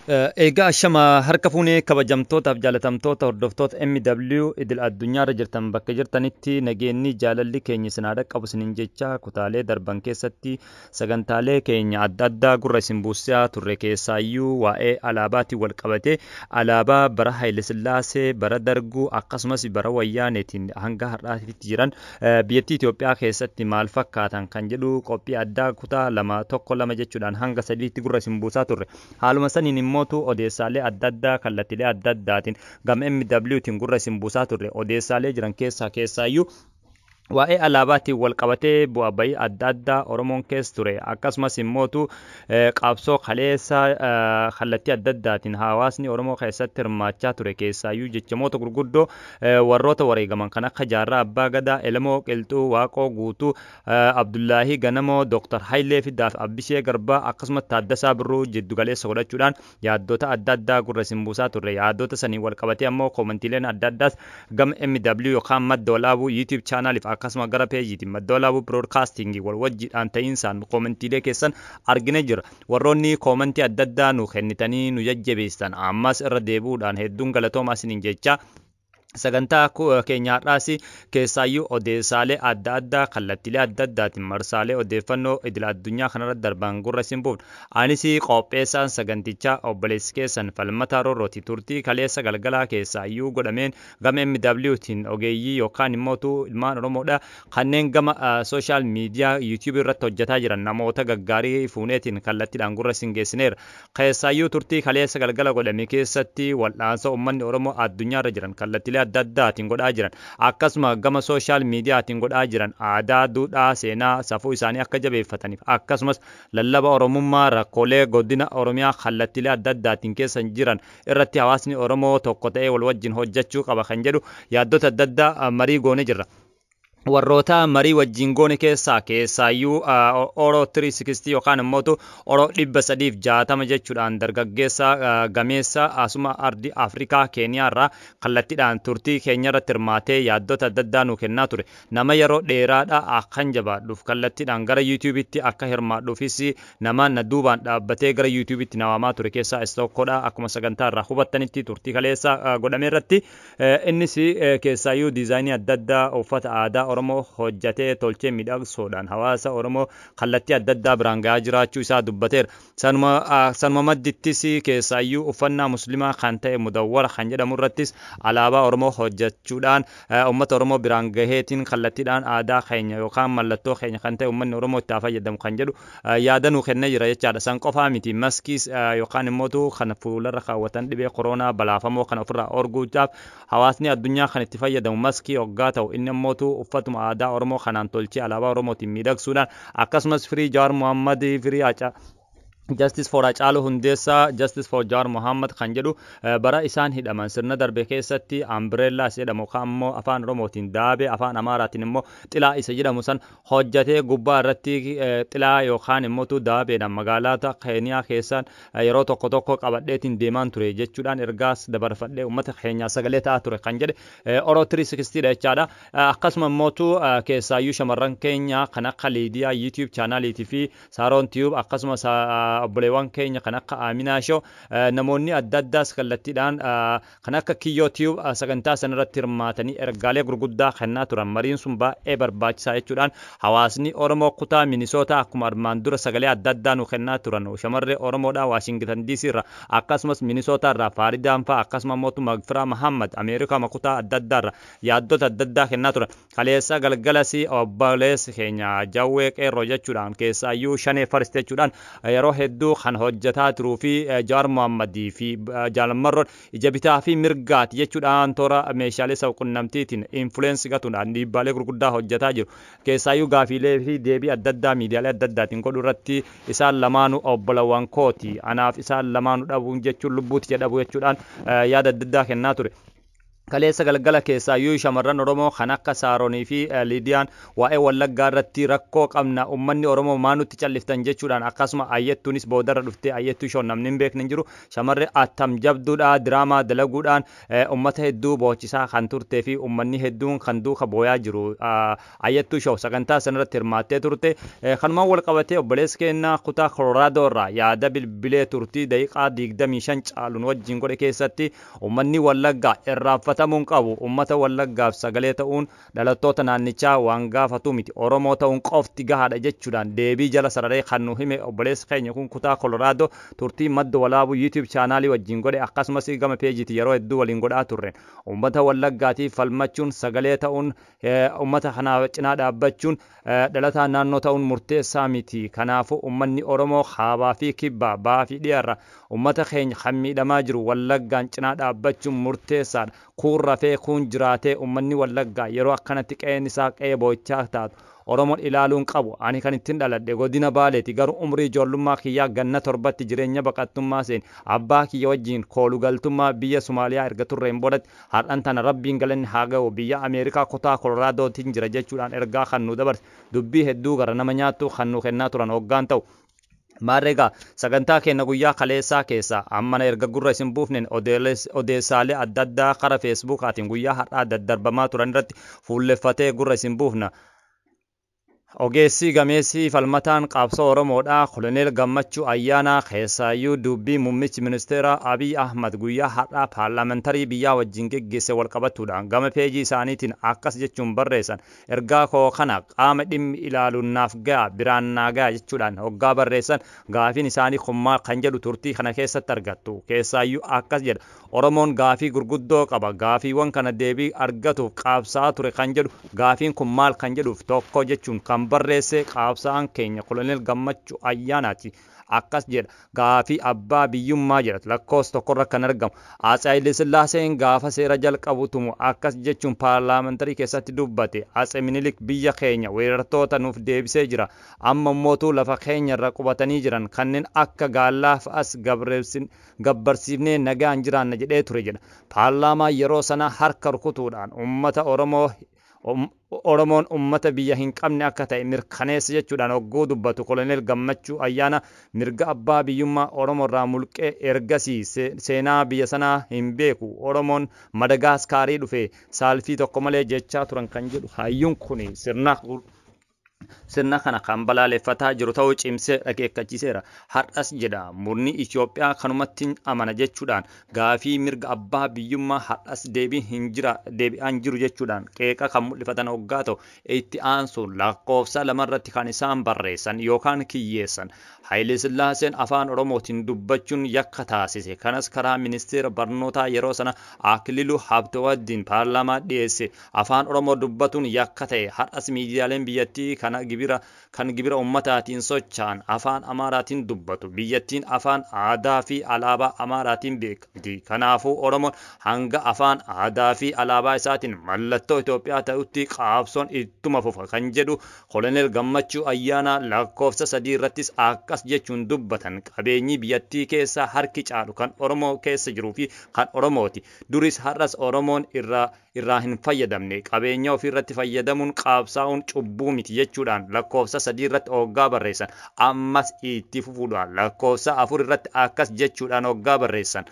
Egaa shama harka fuunee kabajamtootaaf jaalatamtoota hordoftoota MW idil addunyaarra jirtan bakka jirtanitti nageenyi jaalalli keenya isin haa dhaqqabu isiniin jecha kutaalee darban keessatti sagantaalee keenya adda addaa gurra isin buusaa turre keessaayyuu waa'ee alaabaatiin wal qabate alaabaa bara Haayilesillaasee bara Darguu akkasumas bara Wayyaaneetiin hanga har'aatti jiran biyyattii Itoophiyaa keessatti maal fakkaatan kan jedhu qophii addaa kutaa lama jechuudhaan hanga sadiitti gurra isin buusaa turre haaluma saniin mootu odeessaalee adda addaa kallattiilee adda addaatiin gama MWtiin gurra isin buusaa turre odeessaalee jiran keessaayyuu waa'ee alaabaatiin wal qabatee bu'aa bayii adda addaa Oromoon keessa ture akkasumas immootu qabsoo kaleessa kallattii adda addaatiin hawaasni Oromoo keessatti hirmaachaa ture keessaayyuu jechamoota gurguddoo warroota wareegaman kan akka Jaarraa Abbaa Gadaa, Elemoo Qilxuu, Waaqoo Guutuu, Abdullaahii Ganamoo, Dr. Hayilee Fidaaf Abbishee Garbaa akkasumas Taaddasaa Birruu jiddu galeessa godhachuudhaan yaaddota adda addaa gurra isin buusaa turre yaaddota sanii wal qabatee ammoo koomantiileen adda addaas gama MW yookaan madda walaabuu YouTube chaanaaliif akkasuma gara peejiitiin madda walaabuu biroodkaastingii wal wajjiidhaan ta'iinsaan koomentiilee keessan argine jira warroonni koomentii adda addaa nu kennitanii nu jajjabeessan ammas irra deebi'uudhaan hedduun galatoomaa isiniin jecha sagantaa keenya har'aas keessaayyuu odeessaalee adda addaa kallattiilee adda addaatiin marsaalee odeeffannoo idil addunyaa kanarratti darban gurra isin buufna anis qopheessaan sagantichaa obboleessi keessan falmataa roorrooti turtii kaleessa galgalaa keessaayyuu godhameen gama MWtiin ogeeyyii yookaan immootu ilmaan Oromoodha kanneen gama sooshaal miidiyaa YouTube irratti hojjetaa jiran namoota gaggaarii fuuneetiin kallattiidhaan gurra isin geessineera keessaayyuu turtii kaleessa galgala godhame keessatti wal'aansa uummanni Oromoo addunyaarra jiran kallattiilee adda addaatiin godhaa jiran akkasuma gama sooshaal miidiyaatiin godhaa jiran aadaa duudhaa seenaa safuu isaanii akka jabeeffataniif akkasumas lallaba Oromummaa rakkoolee godina Oromiyaa kallattiilee adda addaatiin keessa jiran irratti hawaasni Oromoo tokko ta'ee wal wajjin hojjechuu qaba kan jedhu yaaddota adda addaa marii goone jirra. warroota marii wajjin goone keessaayyuu Oro 360 yookaan immootu Oro 360 jechuudhaan dargaggeessa gameessa asuma ardi Afrikaa Keeniyaarraa kallattiidhaan turtii keenya irratti hirmaatee yaaddota adda addaa nu kennaa ture nama yeroo dheeraadha akkan jabaadhuuf kallattiidhaan gara YouTube'itti akka hirmaadhuufis nama na duubaan dhaabbatee gara YouTube'itti nawamaa ture keessaa isa tokkodha akkuma sagantaa irraa hubattanitti turtii kaleessa godhame irratti innis keessaayyuu diizaayinii adda addaa uffata aadaa Oromoo hojjatee tolchee miidhagsuudhaan hawaasa Oromoo kallattii adda addaa biraan gahaa jiraachuu isaa dubbateera. Sanuma maddittis keessaayyuu uffannaa muslimaa kan ta'e mudawwara kan jedhamu irrattis alaabaa Oromoo hojjechuudhaan uummata Oromoo biraan gaheetiin kallattiidhaan aadaa keenya yookaan mallattoo keenya kan ta'e uummanni Oromoo itti fayyadamu kan jedhu yaada nuu kennee jira jechaadha. San qofaa miti maskiis yookaan immootu kan fuularra kaawwatan dhibee koronaa balaafamoo kan ofirraa orguudhaaf hawaasni addunyaa kan itti fayyadamu maskii hoggaa ta'u inni immootu uffatuma aadaa Oromoo kanaan tolchee alaabaa Oromootiin miidhagsuudhaan akkasumas firii Jawaar Mohammad firii Justice for Haacaaluu Hundeessaa Justice for Jawaar Mohammad kan jedhu bara isaan hidhaman sirna darbe keessatti Umbrella jedhamu kan immoo afaan Oromootiin daabee afaan Amaaraatiin immoo xilaa isa jedhamu san hojjatee gubbaa irratti xilaa yookaan immootu daabeedhaan magaalota Keeniyaa keessaan yeroo tokko qabadheetiin deemaan ture jechuudhaan ergaas dabarfadhee uummata keenyaa sagalee ta'aa ture kan jedhe Oro 360 jechaadha. Akkasuma immootu keessaayyuu shamarran keenya kan akka Liidiyaa YouTube chaanaaliitii fi Saaroon Tube akkasumas obboleewwan keenya kan akka Aminaa Show namoonni adda addaas kallattiidhaan kan akka Kiyyoo Tube sagantaa sanarratti hirmaatanii ergaalee gurguddaa kennaa turan mariin sun baay'ee barbaachisaa jechuudhaan hawaasni Oromoo kutaa Minisoota akkuma armaan dura sagalee adda addaa nu kennaa turan shamarree Oromoodhaa Waashingtan DC irraa akkasumas Minisoota irraa Faaridaan fa'aa akkasuma mootummaa Magfiraa Muhammad Ameerikaa kutaa adda addaa irraa yaaddota adda addaa kennaa turan kaleessa galgalas obboleessi keenya Jawwee Qeerroo jechuudhaan keessaayyuu Shanee Farist jechuudhaan yeroo hedduu kan hojjetaa turuu fi Jawaar Mohammadii fi Jaalammarroon ija bitaa fi mirgaati jechuudhaan toora meeshaalee quunnamtiitiin influence gatuudhaan dhiibbaalee gurguddaa hojjetaa jiru. Keessaayyuu gaafiilee fi deebii adda addaa miidiyaalee adda addaatiin godhu irratti isaan lamaanuu obbolawwan kooti anaaf isaan lamaanuu dhabuun jechuun lubbuuti jedhamu jechuudhaan yaada adda addaa kennaa ture. kaleessa galgala keessaayyuu shamarran Oromoo kan akka Saaronii fi Liidiyaan waa'ee Wallaggaa irratti rakkoo qabna ummanni Oromoo maa nutti calliftan jechuudhaan akkasuma ayyettuunis boodarra dhuftee ayyettuu ishoo namni hin beekne hin jiru shamarree attam jabduudha diraamaa dalaguudhaan ummata hedduu boochisaa kan turtee fi ummanni hedduun kan duuka booyaa jiru ayyettuu ishoo sagantaa sanarratti hirmaattee turte kanumaan wal qabatee obboleessi keenya kutaa Kolooraadoo irraa yaada bilbilee turtii daqiiqaa 25 caaluun wajjin godhe keessatti ummanni Wallaggaa irraanfatamuun qabu ummata Wallaggaaf sagalee ta'uun dhalattoota naannichaa waan gaafatu miti Oromoo ta'uun qofti gahaadha jechuudhaan deebii jala sararee kan nu hime obboleessi keenya kun kutaa Kolooraadoo turtii madda walaabuu YouTube chaanaalii wajjin godhe akkasumas gama peejiiti yeroo hedduu waliin godhaa turre ummata Wallaggaatiif falmachuun sagalee ta'uun ummata kanaa cinaa dhaabbachuun dhalataa naannoo ta'uun murteessaa miti kanaafuu ummanni Oromoo kaabaa fi kibbaa ba'aa fi dhiyaarra ummata keenya kan miidhamaa jiru Wallaggaan cinaa dhaabbachuun murteessaadha kun rafee kun jiraatee ummanni Wallaggaa yeroo akkanatti qe'een isaa qe'ee boo'ichaa taatu Oromoon ilaaluun qabu ani kan ittiin dhaladhe godina Baaleeti garuu umrii ijoollummaa kiyyaa ganna torbatti jireenya baqattummaa seen abbaa kiyya wajjin koolugaltummaa biyya Somaaliyaa erga turreen boodatti har'an tana rabbiin galanni haa ga'u biyya Ameerikaa kutaa Kolooraadootiin jira jechuudhaan ergaa kan nu dabarse dubbii hedduu gara nama nyaattu kan nu kennaa turan hoggaan ta'u Maarreegaa sagantaa keenya guyyaa kaleessaa keessa ammana erga gurra isin buufneen odeessaalee adda addaa karaa feesbuukaatiin guyyaa har'aa daddarbamaa turan irratti fuulleffatee gurra isin buufna. Ogeessi gameessi falmataan qabsoo Oromoodhaa Koloneel Gammachuu Ayyaanaa keessaayyuu dubbii muummichi ministeera Abiy Ahmad guyyaa har'aa paarlaamentarii biyyaa wajjin geggeesse walqabatuudhaan gama peejii isaaniitiin akkas jechuun barreessan ergaa koo kana qaama dhimmi ilaaluun naaf ga'a biraan naa ga'a jechuudhaan hoggaa barreessan gaafiin isaanii kun maal kan jedhu turtii kana keessatti argattu keessaayyuu akkas jedha Oromoon gaafii gurguddoo qaba gaafiiwwan kana deebii argatuuf qaabsaa ture kan jedhu gaafiin kun maal kan jedhuuf tokko jechuun kan barreesse qaabsaan keenya Koloneel Gammachuu Ayyaanaati akkas jedha gaafii abbaa biyyummaa jedha lakkoofsa tokkorra kan argamu Atse Haile Sillaaseen gaafa seera jalqabutumu akkas jechuun paarlaamentarii keessatti dubbate Atse Minilik biyya keenya weerartoota nuuf deebisee jira amma mootuu lafa keenya irra qubatanii jiran kanneen akka gaallaaf as gabbarsiifnee nagaan jiraanna jedhee ture jedha paarlaamaa yeroo sana harka rukutuudhaan ummata Oromoon ummata biyya hin qabne akka ta'e mirkaneessa jechuudhaan hogguu dubbatu Koloneel Gammachuu Ayyaana mirga abbaa biyyummaa Oromoo irraa mulqee ergasii seenaa biyya sanaa hin beeku Oromoon Madagaaskaarii dhufe saalfii tokko malee jechaa turan kan jedhu hayyuun kun sirna kana kan balaaleffataa jiru ta'uu cimsee dhageekkachiiseera har'as jedha murni Itoophiyaa kanumatti amana jechuudhaan gaafii mirga abbaa biyyummaa har'as deebi'aan jiru jechuudhaan qeeqa kan mul'ifatan hoggaa ta'u itti aansuun lakkoofsa lamarratti kan isaan barreessan yookaan kiyyeessan Haile Sillaaseen afaan Oromootiin dubbachuun yakka taasise kanas karaa ministeera barnootaa yeroo sana Akililuu Habtewadiin paarlaamaa dhiyeesse afaan Oromoo dubbatuun yakka ta'e har'as miidiyaaleen biyyattii kan gibira ummataatiin socho'an afaan Amaaraatiin dubbatu biyyattiin afaan aadaa fi alaabaa Amaaraatiin beekamti kanaafuu Oromoon hanga afaan aadaa fi alaabaa isaatiin mallattoo Itoophiyaa ta'utti qaabsoon ittuma fufa kan jedhu Koloneel Gammachuu Ayyaanaa lakkoofsa 3 irrattis akkas jechuun dubbatan qabeenyi biyyattii keessa harki caalu kan Oromoo keessa jiruu fi kan Oromooti duris har'as Oromoon irraa hin fayyadamne qabeenya ofii irratti fayyadamuun qaabsaa'uun cubbuu miti jechuudhaan lakkoofsa 3 irratti hoggaa barreessan ammas itti fufuudhaan lakkoofsa 4 irratti akkas jechuudhaan hoggaa barreessan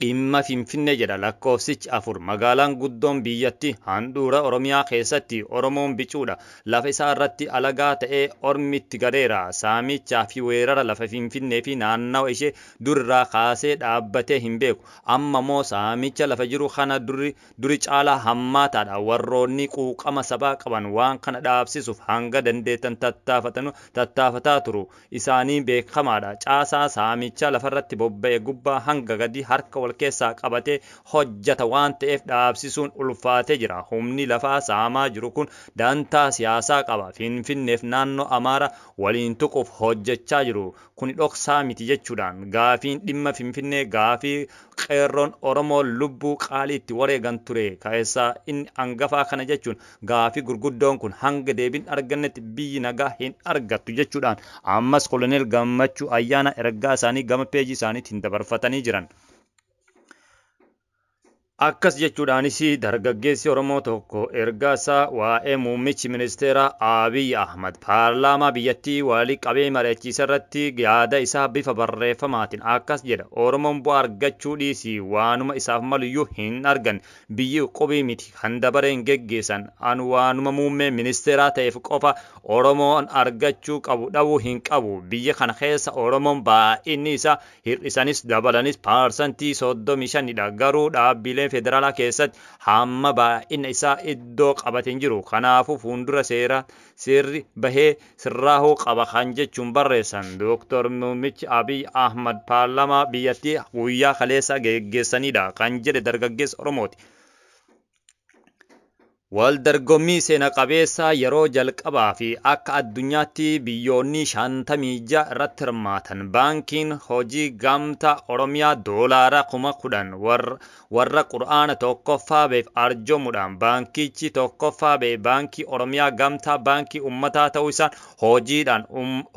dhimma Finfinnee jedha lakkoofsichi 4 magaalaan guddoon biyyatti handhuura Oromiyaa keessatti Oromoon bicuudha lafa isaa irratti alagaa ta'ee ormitti gadeera saamichaa fi weerara lafa Finfinnee fi naannawa ishee durirraa kaasee dhaabbatee hin beeku amma moo saamicha lafa jiru kana duri caalaa hammaataadha warroonni quuqama sabaa qaban waan kana dhaabsisuuf hanga dandeettan tattaafataa turu isaanii beekamaadha caasaa saamicha lafarratti bobba'e gubbaa hanga gadi harka wal keessaa qabatee hojjata waan ta'eef dhaabsisuun ulfaatee jira humni lafaa saamaa jiru kun dantaa siyaasaa qaba Finfinneef naannoo Amaara waliin tuquuf hojjechaa jiru kun dhoksaa miti jechuudhaan gaafiin dhimma Finfinnee gaafii qeerroon Oromoo lubbuu qaaliitti wareegan ture keessaa inni hangafaa kana jechuun gaafii gurguddoon kun hanga deebiin argannetti biyyi nagaa hin argattu jechuudhaan ammas Koloneel Gammachuu Ayyaana ergaa isaanii gama peejii isaaniitiin dabarfatanii jiran. Akkas jechuudhaanis dargaggeessi Oromoo tokko ergaa isaa waa'ee muummichi ministeera Abiy Ahmad paarlaamaa biyyattii walii qabee mari'achiisa irratti yaada isaa bifa barreeffamaatiin akkas jedha. Oromoon bu'aa argachuu dhiisii waanuma isaaf maluyyuu hin argan. Biyyi qubii miti kan dabareen geggeessan an waanuma muummee ministeeraa ta'eef qofa Oromoon argachuu qabu dhabuu hin qabu. Biyya kana keessa Oromoon baay'inni isaa hir'isanis dabalanis parsantii 35dha. Garuu dhaabbilee federaalaa keessatti hamma baay'ina isaa iddoo qabateen jiru. Kanaafuu fuuldura seerri bahee sirraahuu qaba kan jechuun barreessan Dr. Muummichi Abiy Ahmad paarlaamaa biyyattii guyyaa kaleessa geggeessanidha kan jedhe dargaggeessa Oromooti. Waldorgommii seena qabeessa yeroo jalqabaa fi akka addunyaatti biyyoonni 56 irratti hirmaatan baankiin hojii gamtaa Oromiyaa doolaara 10,000 warra qura'aana tokkoffaa beef arjoomuudhaan baankichi tokkoffaa bee baankii Oromiyaa gamtaa baankii ummataa ta'uu isaan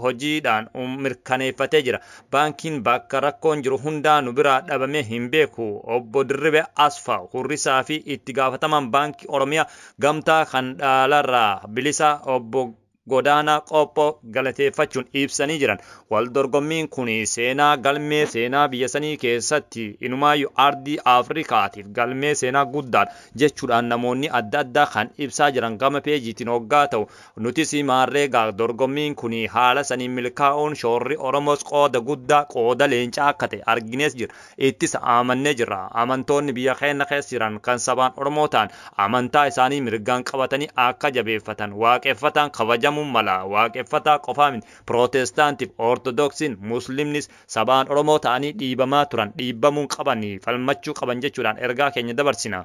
hojiidhaan mirkaneeffatee jira. Baankiin bakka rakkoon jiru hundaa nu biraa dhabamee hin beeku. Obbo Dirribe Asfaa Hurrisaa fi itti gaafatamaan baankii Oromiyaa gamtaa kan dhaalarraa bilisa obbo Godaanaa Qophoo galateeffachuun ibsanii jiran. Waldorgommiin kun seenaa galmee seenaa biyya sanii keessatti inumaayyuu ardii Afrikaatiif galmee seenaa guddaadha jechuudhaan namoonni adda addaa kan ibsaa jiran gama peejiitiin hoggaa ta'u nutis maarreegaa dorgommiin kun haala saniin milkaa'uun shoorri Oromoos qooda guddaa qooda leencaa akka ta'e arginees jira. Ittis amannee jirra. Amantoonni biyya keenya keessa jiran kan sabaan Oromoo ta'an amantaa isaanii mirgaan qabatanii akka jabeeffatan waaqeffatan kabajamu mala waaqeffataa qofaa miti pirootestaantiif ortodoksiin muslimnis sabaan Oromoo ta'anii dhiibamaa turan dhiibamuu qabanii falmachuu qaban jechuudhaan ergaa keenya dabarsina.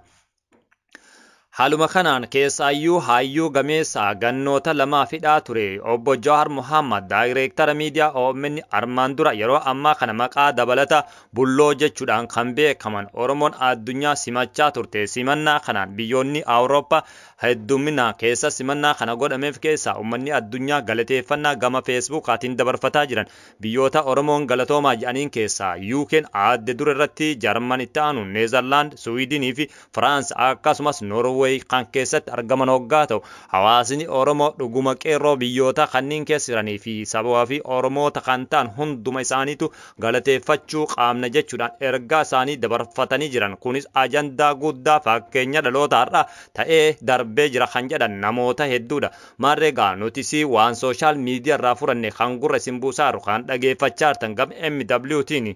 Haaluma kanaan keessaayyuu hayyuu gameessa gannoota lamaa fidhaa ture obbo Jawahar Muhammad daayireektara miidiyaa OMN armaan dura yeroo ammaa kana maqaa dabalata bulloo jechuudhaan kan beekaman Oromoon addunyaa simachaa turte. Simannaa kanaan biyyoonni Awurooppaa heddumminaa keessa simannaa kana godhameef keessa uummanni addunyaa galateeffannaa gama feesbuukaatiin dabarfataa jiran. Biyyoota Oromoon galatoomaa jedhaniin keessaa UK'n adde dura irratti Jarman itti aanu Neezerlaand, Suwiidinii fi Firaans akkasumas Noorweey kan keessatti argaman hoggaa ta'u hawaasni Oromoo dhuguma qeerroo biyyoota kanneen keessa jiranii fi sabaa fi Oromoota kan ta'an hunduma isaaniitu galateeffachuu qaamna jechuudhaan ergaa isaanii dabarfatanii jiran. Kunis ajandaa guddaa fakkeenya dhaloota har'a ta'ee darbee jira kan jedhan namoota hedduudha. Maarreegaa nutis waan sooshaal miidiyaa irraa furanne kan gurra isin buusaaru kan dhageeffachaa jirtan gama MWtiin.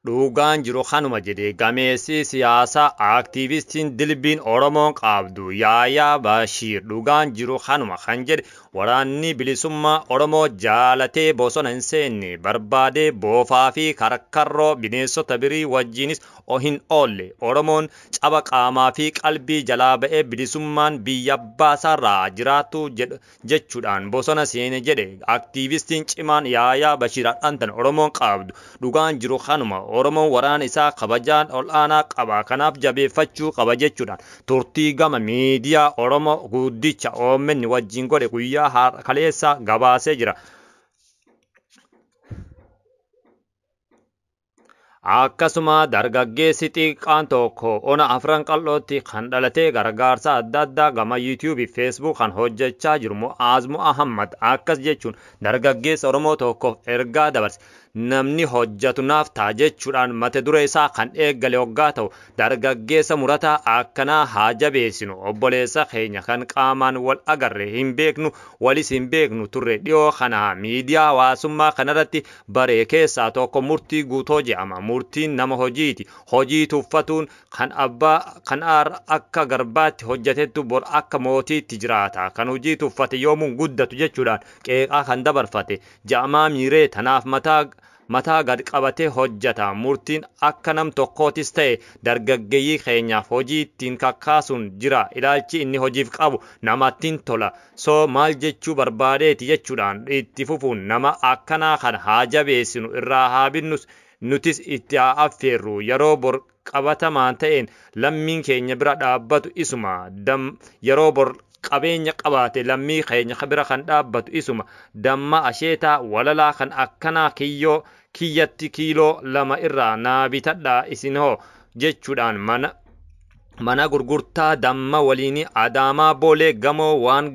Dhugaan jiru kanuma jedhe gameessi siyaasaa aktiivistiin dilbiin Oromoon qabdu Yaayaa Bashiir dhugaan jiru kanuma kan jedhe waraanni bilisummaa Oromoo jaalatee bosona hin seenne barbaadee boofaa fi karkarroo bineensota birii wajjinis hin oolle. Oromoon caba qaamaa fi qalbii jalaa ba'ee bilisummaan biyya baasaarraa jiraatu jechuudhaan bosona seene jedhe aktiivistiin cimaan Yaayaa Bashiir dhantan Oromoon qabdu dhugaan jiru kanuma. Oromoon waraana isaa kabajaan ol'aanaa qaba kanaaf jabeeffachuu qaba jechuudhaan turtii gama miidiyaa Oromoo guddicha OMN wajjin godhe guyyaa kaleessa gabaasee jira. Akkasuma dargaggeessi xiqqaan tokko ona afran qal'ootti kan dhalatee gargaarsa adda addaa gama YouTube fi Facebook kan hojjechaa jiru Mu'aaz Muhammad akkas jechuun dargaggeessa Oromoo tokkoof ergaa dabarse. Namni hojjetu naaf ta'a jechuudhaan mata duree isaa kan eeggale hoggaa ta'u dargaggeessa murataa akkanaa haa jabeessinu. Obboleessa keenya kan qaamaan wal agarre hin beeknu walis hin beeknu turre dhiyoo kana miidiyaa hawaasummaa kanarratti baree keessaa tokko murtii guutoo jedhama. Murtiin nama hojiiti. Hojii tuffatuun kan akka garbaatti hojjetettu bor akka mootiitti jiraata. Kan hojii tuffate yoomuun guddatu jechuudhaan qeeqaa kan dabarfate ja'amaa miiree tanaaf mataa gad qabatee hojjeta. Murtiin akka nam tokkootis ta'e dargaggeeyyii keenyaaf hojii ittiin kakkaasuun jira. Ilaalchi inni hojiif qabu namattiin tola. So maal jechuu barbaadeeti jechuudhaan itti fufuun nama akkanaa kana haa jabeessinu irraa haa binnus nutis itti haa affeerru. Yeroo bor qabatamaan ta'een lammiin keenya bira dhaabbatu isuma yeroo bor qabeenya qabaate lammii keenya bira kan dhaabbatu isuma damma asheetaa walalaa kan akkanaa kiyyatti kiiloo 2 irraa naa bitadhaa isinoo jechuudhaan mana gurgurtaa damma waliin Adaamaa Boolee gamoo waan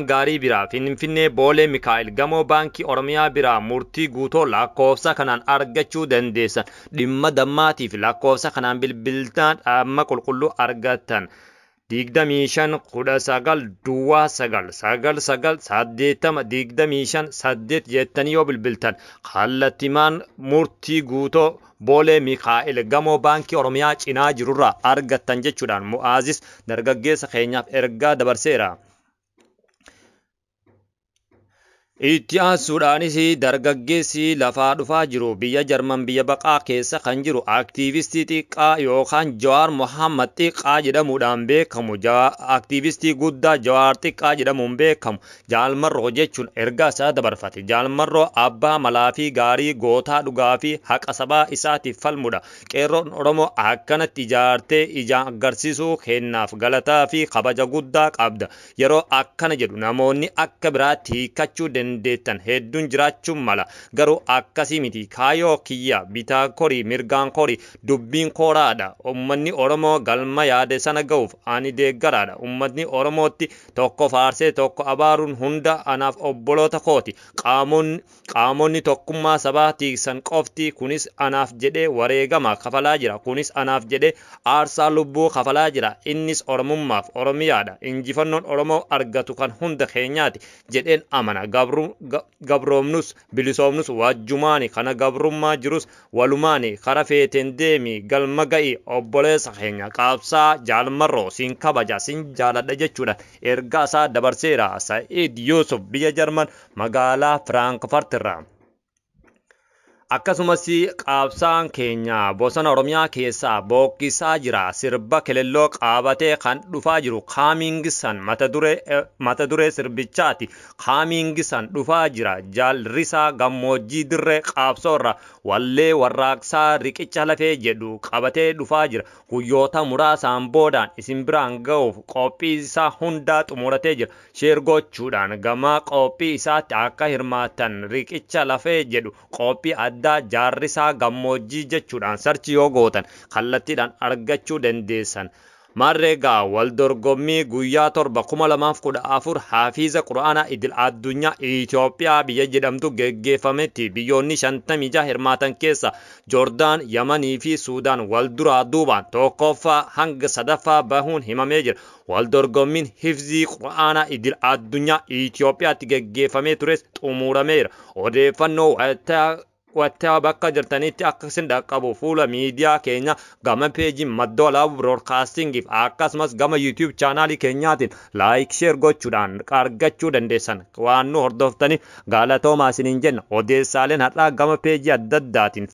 gaarii biraa Finfinnee Boolee Mikaa'el gamoo baankii Oromiyaa biraa murtii guutoo lakkoofsa kanaan argachuu dandeessan dhimma dammaatiif lakkoofsa kanaan bilbiltaan dhimma qulqulluu argatan 25 duwwaa 9 jettanii yoo bilbiltan kallattimaan murtii guutoo Boolee Mikaa'el gamoo baankii Oromiyaa cinaa jirurraa argatan jechuudhaan Mu'aazis dargaggeessa keenyaaf ergaa dabarseera. Itti aansuudhaanis dargaggeessi lafaa dhufaa jiru biyya Jarman biyya baqaa keessa kan jiru aktiivistii xiqqaa yookaan Jawaar Mohammad xiqqaa jedhamuudhaan beekamu aktiivistii guddaa Jawaar xiqqaa jedhamuun beekamu Jaalmarroo jechuun ergaa isaa dabarfate. Jaalmarroo abbaa malaa fi gaarii gootaa dhugaa fi haqa sabaa isaatiif falmudha. Qeerroon Oromoo akkanatti ijaartee ijaan agarsiisuu kennaaf galataa fi kabaja guddaa qabda. Yeroo akkana jedhu namoonni akka biraatti hiikachuu dandeettan hedduun jiraachuun mala garuu akkasii miti kaayoo kiyya bitaa korii mirgaan korii dubbiin kooraadha ummanni Oromoo galma yaade sana ga'uuf ani deeggaraadha ummanni Oromootti tokko faarsee tokko abaaruun hunda anaaf obboloota kooti qaamonni tokkummaa sabaa tiiksan qofti kunis anaaf jedhee wareegama kafalaa jira kunis anaaf jedhee aarsaa lubbuu kafalaa jira innis Oromummaaf Oromiyaadha injifannoon Oromoo argatu kan hunda keenyaati jedheen amana gabroomnus bilisoomnus wajjumaani kana gabrummaa jirus walumaani kara feeteen deemi galma ga'i obboleessa keenya qaabsaa Jaalmarroo sin kabaja sin jaaladha jechuudha ergaa isaa dabarseera Sa'iid Yuusuf biyya Jarman magaalaa Firaankifaart irraa. Akkasumas qaabsaan keenya bosona Oromiyaa keessaa bookkisaa jira sirba kelelloo qaabatee kan dhufaa jiru Kaamingisan mata duree sirbichaati Kaamingisan dhufaa jira jaalrisaa gammoojjii dirree qaabsoorra wallee warraaqsaa riqicha lafee jedhu qabatee dhufaa jira guyyoota muraasaan boodaan isin biraan ga'uuf qophii isaa hundaa xumuratee jira sheergochuudhaan gama qophii isaatti akka hirmaatan riqicha lafee jedhu qophii addaa jaarrisaa gammoojjii jechuudhaan sarchi yoo gootan kallattiidhaan argachuu dandeessan. Marreegaa waldorgommii guyyaa 7 Haafiza Quraanaa Idil Addunyaa Itoophiyaa biyya jedhamtu geggeeffametti biyyoonni 56 hirmaatan keessa Joordaan, Yamanii fi Suudaan walduraa duubaan tokkoffaa hanga sadaffaa bahuun himamee jira. Waldorgommiin hifzii Quraanaa Idil Addunyaa Itoophiyaatti geggeeffamee tures xumurameera. Odeeffannoo wattaa bakka jirtanitti akka isin dhaqqabu fuula miidiyaa keenya gama peejii Maddoolaa Broadcastingiif akkasumas gama YouTube chaanaalii keenyaatiin laayik sheer gochuudhaan argachuu dandeessan waan nu hordoftaniif galatoomaa isiniin jenna odeessaaleen har'aa gama peejii adda addaatiin